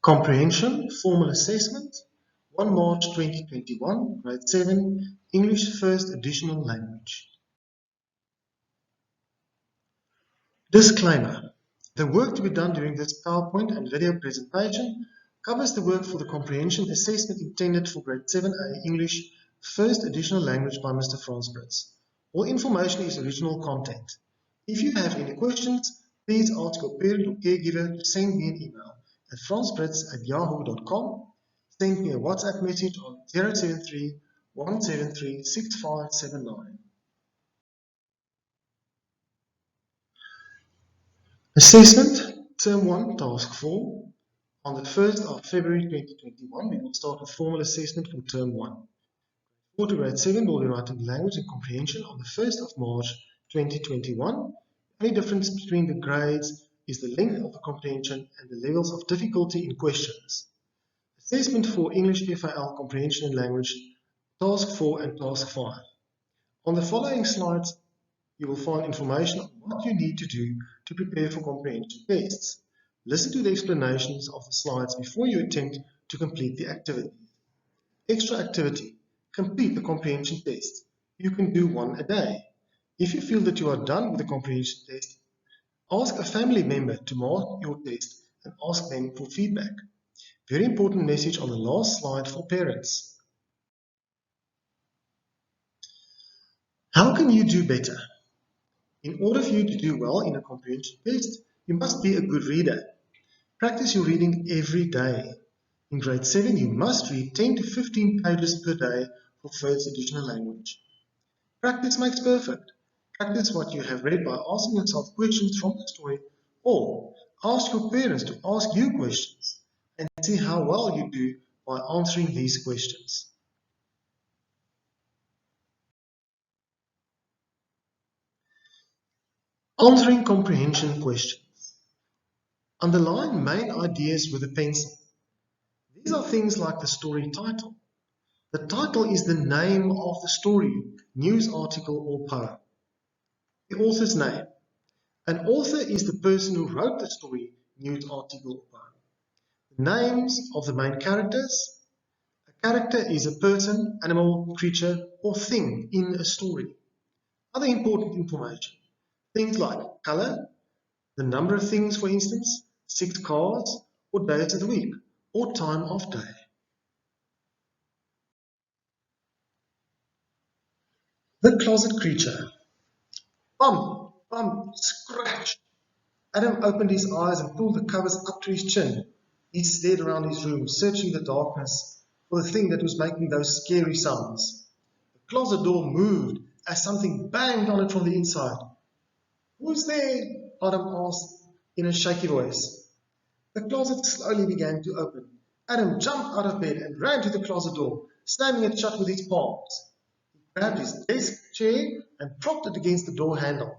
Comprehension Formal Assessment, 1 March 2021, Grade 7, English First Additional Language. Disclaimer. The work to be done during this PowerPoint and video presentation covers the work for the Comprehension Assessment intended for Grade 7A English First Additional Language by Mr. Frans Brits. All information is original content. If you have any questions, please ask your parent or caregiver to send me an email at fransbrits@yahoo.com. Send me a WhatsApp message on 073 173 6579. Assessment, Term 1, Task 4. On the 1st of February 2021, we will start a formal assessment for Term 1. 4 to Grade 7 will be writing language and comprehension on the 1st of March 2021. The only difference between the grades is the length of the comprehension and the levels of difficulty in questions. Assessment for English FAL Comprehension and Language, Task 4 and Task 5. On the following slides, you will find information on what you need to do to prepare for comprehension tests. Listen to the explanations of the slides before you attempt to complete the activity. Extra activity. Complete the comprehension test. You can do one a day. If you feel that you are done with the comprehension test, ask a family member to mark your test and ask them for feedback. Very important message on the last slide for parents. How can you do better? In order for you to do well in a comprehension test, you must be a good reader. Practice your reading every day. In Grade 7, you must read 10 to 15 pages per day for first additional language. Practice makes perfect. Practice what you have read by asking yourself questions from the story, or ask your parents to ask you questions and see how well you do by answering these questions. Answering comprehension questions. Underline main ideas with a pencil. These are things like the story title. The title is the name of the story, news article or poem. The author's name. An author is the person who wrote the story, news article or poem. The names of the main characters. A character is a person, animal, creature, or thing in a story. Other important information. Things like color, the number of things, for instance, 6 cards, or days of the week, or time of day. The closet creature. Bump, bump, scratch. Adam opened his eyes and pulled the covers up to his chin. He stared around his room, searching the darkness for the thing that was making those scary sounds. The closet door moved as something banged on it from the inside. "Who's there?" Adam asked in a shaky voice. The closet slowly began to open. Adam jumped out of bed and ran to the closet door, slamming it shut with his palms. He grabbed his desk chair and propped it against the door handle.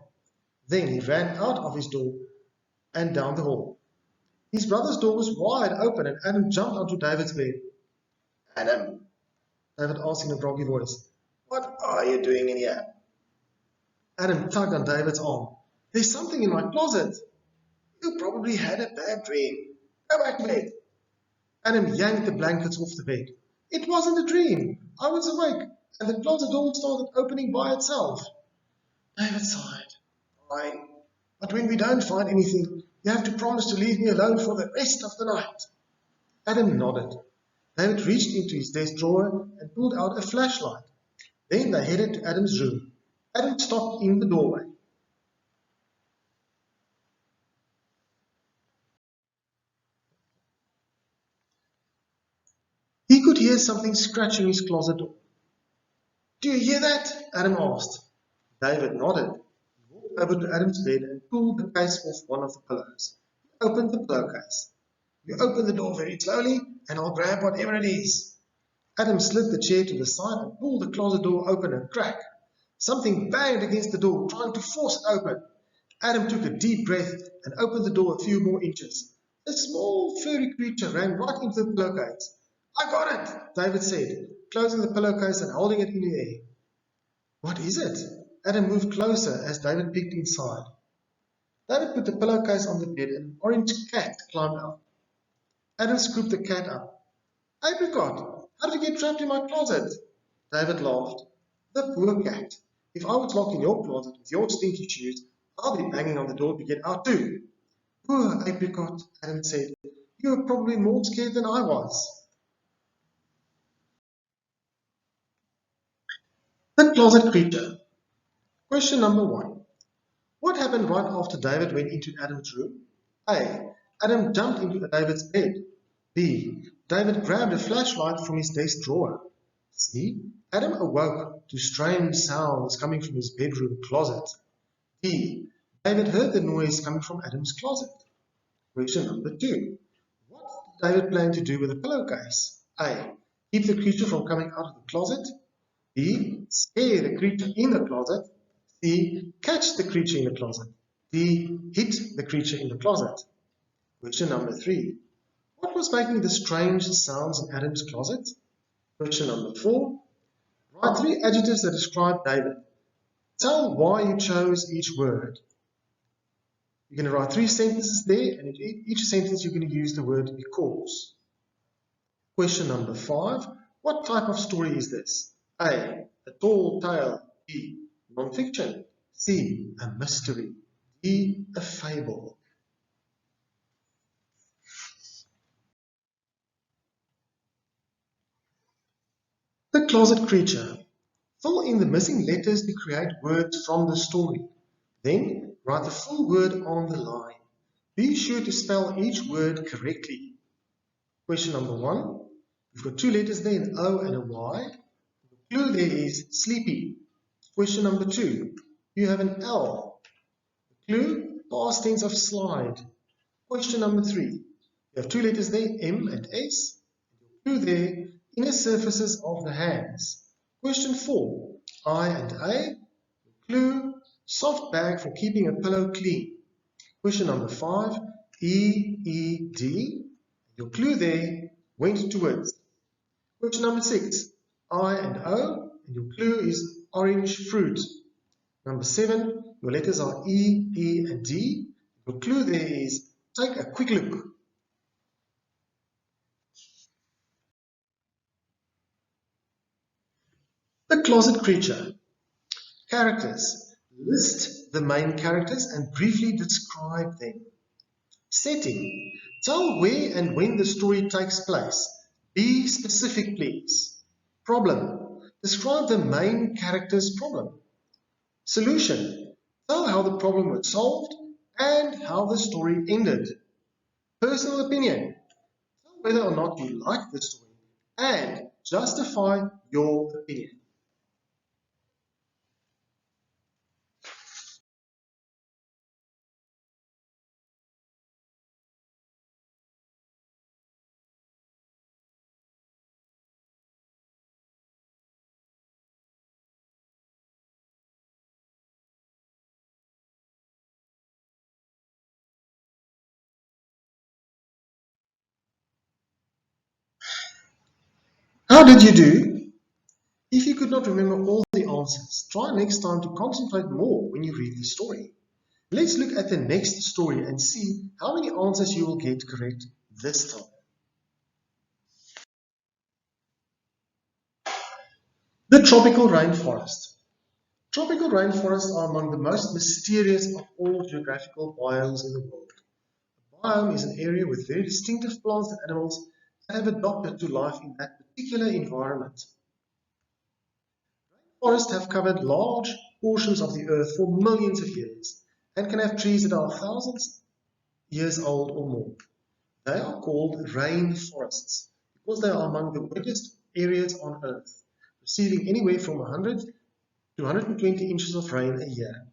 Then he ran out of his door and down the hall. His brother's door was wide open and Adam jumped onto David's bed. "Adam," David asked in a groggy voice, "what are you doing in here?" Adam tugged on David's arm. "There's something in my closet." "You probably had a bad dream. Go back to bed." Adam yanked the blankets off the bed. "It wasn't a dream. I was awake and the closet door started opening by itself." David sighed. "Fine. But when we don't find anything, you have to promise to leave me alone for the rest of the night." Adam nodded. David reached into his desk drawer and pulled out a flashlight. Then they headed to Adam's room. Adam stopped in the doorway. He could hear something scratching his closet door. "Do you hear that?" Adam asked. David nodded. He walked over to Adam's bed and pulled the case off one of the pillows. He opened the pillowcase. "You open the door very slowly and I'll grab whatever it is." Adam slid the chair to the side and pulled the closet door open and crack. Something banged against the door, trying to force it open. Adam took a deep breath and opened the door a few more inches. A small furry creature ran right into the pillowcase. "I got it," David said, closing the pillowcase and holding it in the air. "What is it?" Adam moved closer as David peeked inside. David put the pillowcase on the bed and an orange cat climbed out. Adam scooped the cat up. Apricot, how did you get trapped in my closet? David laughed. The poor cat. If I was locked in your closet with your stinky shoes, I'll be banging on the door to get out too. Poor Apricot, Adam said. You were probably more scared than I was. The closet creature. Question number 1. What happened right after David went into Adam's room? A. Adam jumped into David's bed. B. David grabbed a flashlight from his desk drawer. C. Adam awoke to strange sounds coming from his bedroom closet. D. David heard the noise coming from Adam's closet. Question number 2. What did David plan to do with the pillowcase? A. Keep the creature from coming out of the closet. B. Scare the creature in the closet. C. Catch the creature in the closet. D. Hit the creature in the closet. Question number 3. What was making the strange sounds in Adam's closet? Question number 4. Write 3 adjectives that describe David. Tell why you chose each word. You're going to write 3 sentences there, and in each sentence you're going to use the word because. Question number 5. What type of story is this? A. A tall tale. B. Non-fiction. C. A mystery. D. A fable. The closet creature. Fill in the missing letters to create words from the story. Then write the full word on the line. Be sure to spell each word correctly. Question number 1. You've got 2 letters there, an O and a Y. The clue there is sleepy. Question number 2. You have an L. The clue, past tense of slide. Question number 3. You have 2 letters there, M and S. The clue there, inner surfaces of the hands. Question 4. I and A. The clue, soft bag for keeping a pillow clean. Question number 5. E, E, D. Your clue there, went towards. Question number 6. I and O. And your clue is orange fruit. Number 7. Your letters are E, E, and D. Your clue there is take a quick look. The closet creature. Characters. List the main characters and briefly describe them. Setting. Tell where and when the story takes place. Be specific, please. Problem. Describe the main character's problem. Solution. Tell how the problem was solved and how the story ended. Personal opinion. Tell whether or not you like the story and justify your opinion. How did you do? If you could not remember all the answers, try next time to concentrate more when you read the story. Let's look at the next story and see how many answers you will get correct this time. The tropical rainforest. Tropical rainforests are among the most mysterious of all geographical biomes in the world. A biome is an area with very distinctive plants and animals that have adapted to life in that particular environment. Forests have covered large portions of the earth for millions of years and can have trees that are thousands years old or more. They are called rainforests because they are among the wettest areas on earth, receiving anywhere from 100 to 120 inches of rain a year.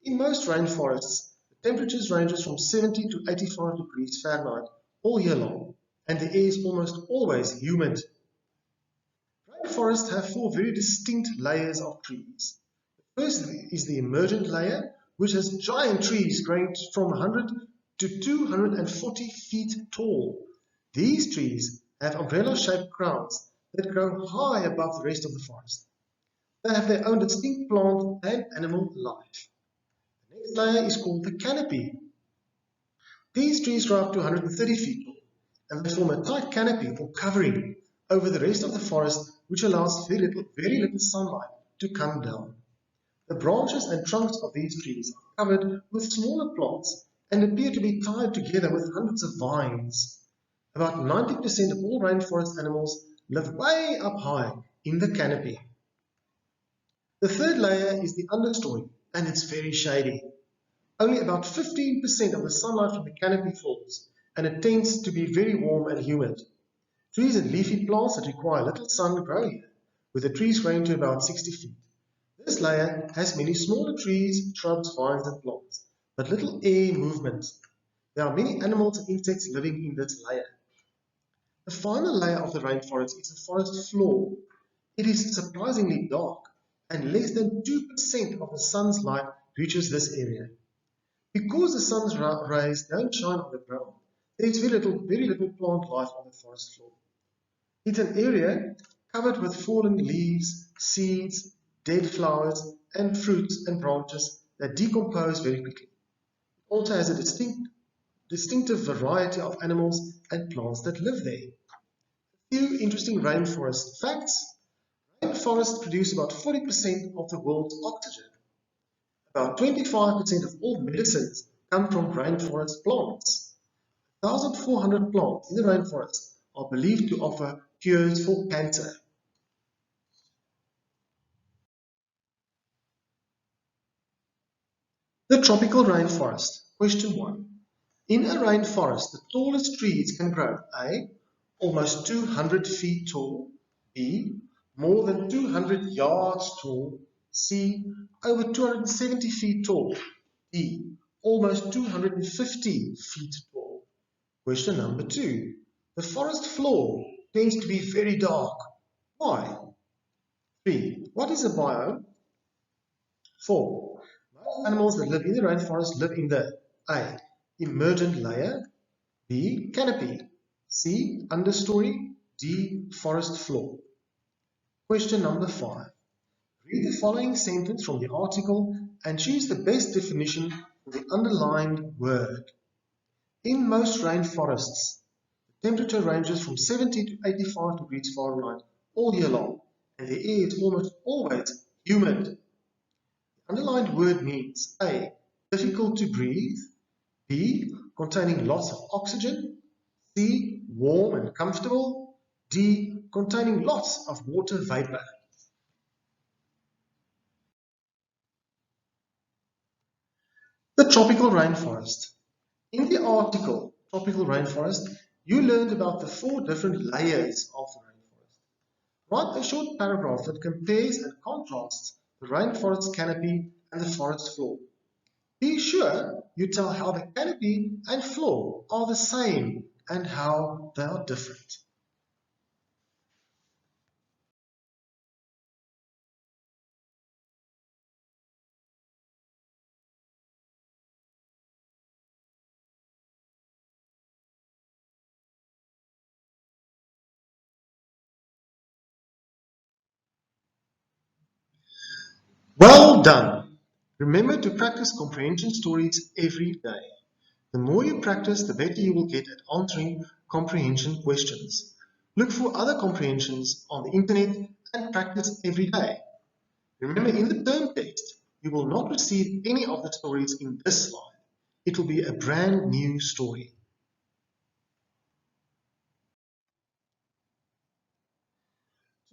In most rainforests, the temperatures ranges from 70 to 85 degrees Fahrenheit all year long, and the air is almost always humid. Rainforests have 4 very distinct layers of trees. The first is the emergent layer, which has giant trees growing from 100 to 240 feet tall. These trees have umbrella-shaped crowns that grow high above the rest of the forest. They have their own distinct plant and animal life. The next layer is called the canopy. These trees grow up to 130 feet tall, and they form a tight canopy or covering over the rest of the forest, which allows very little sunlight to come down. The branches and trunks of these trees are covered with smaller plants and appear to be tied together with hundreds of vines. About 90% of all rainforest animals live way up high in the canopy. The third layer is the understory, and it's very shady. Only about 15% of the sunlight from the canopy falls, and it tends to be very warm and humid. Trees and leafy plants that require little sun grow here, with the trees growing to about 60 feet. This layer has many smaller trees, shrubs, vines, and plants, but little air movement. There are many animals and insects living in this layer. The final layer of the rainforest is the forest floor. It is surprisingly dark, and less than 2% of the sun's light reaches this area. Because the sun's rays don't shine on the ground, there is very little plant life on the forest floor. It's an area covered with fallen leaves, seeds, dead flowers, and fruits and branches that decompose very quickly. It also has a distinctive variety of animals and plants that live there. A few interesting rainforest facts. Rainforests produce about 40% of the world's oxygen. About 25% of all medicines come from rainforest plants. 1,400 plants in the rainforest are believed to offer cures for cancer. The tropical rainforest. Question 1. In a rainforest, the tallest trees can grow A. Almost 200 feet tall, B. More than 200 yards tall, C. Over 270 feet tall, D. Almost 250 feet tall. Question number 2. The forest floor tends to be very dark. Why? 3. What is a biome? 4. Most animals that live in the rainforest live in the A. Emergent layer, B. Canopy, C. Understory, D. Forest floor. Question number 5. Read the following sentence from the article and choose the best definition for the underlined word. In most rainforests, the temperature ranges from 70 to 85 degrees Fahrenheit all year long, and the air is almost always humid. The underlined word means A. Difficult to breathe, B. Containing lots of oxygen, C. Warm and comfortable, D. Containing lots of water vapor. The tropical rainforest. In the article, Tropical Rainforest, you learned about the 4 different layers of the rainforest. Write a short paragraph that compares and contrasts the rainforest canopy and the forest floor. Be sure you tell how the canopy and floor are the same and how they are different. Well done! Remember to practice comprehension stories every day. The more you practice, the better you will get at answering comprehension questions. Look for other comprehensions on the internet and practice every day. Remember, in the term test, you will not receive any of the stories in this slide. It will be a brand new story.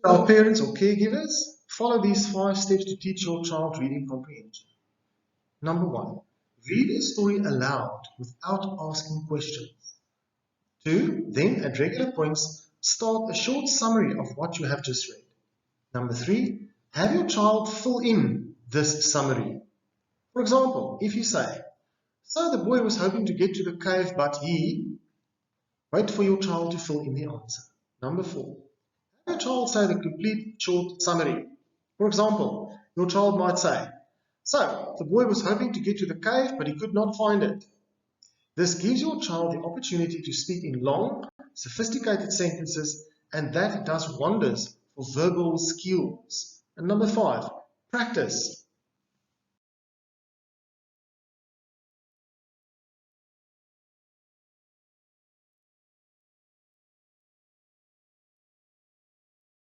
To our parents or caregivers, follow these 5 steps to teach your child reading comprehension. Number 1, read a story aloud without asking questions. 2, then at regular points, start a short summary of what you have just read. Number 3, have your child fill in this summary. For example, if you say, so the boy was hoping to get to the cave, but he... Wait for your child to fill in the answer. Number 4, have your child say the complete short summary. For example, your child might say, so the boy was hoping to get to the cave, but he could not find it. This gives your child the opportunity to speak in long, sophisticated sentences, and that does wonders for verbal skills. And number 5, practice.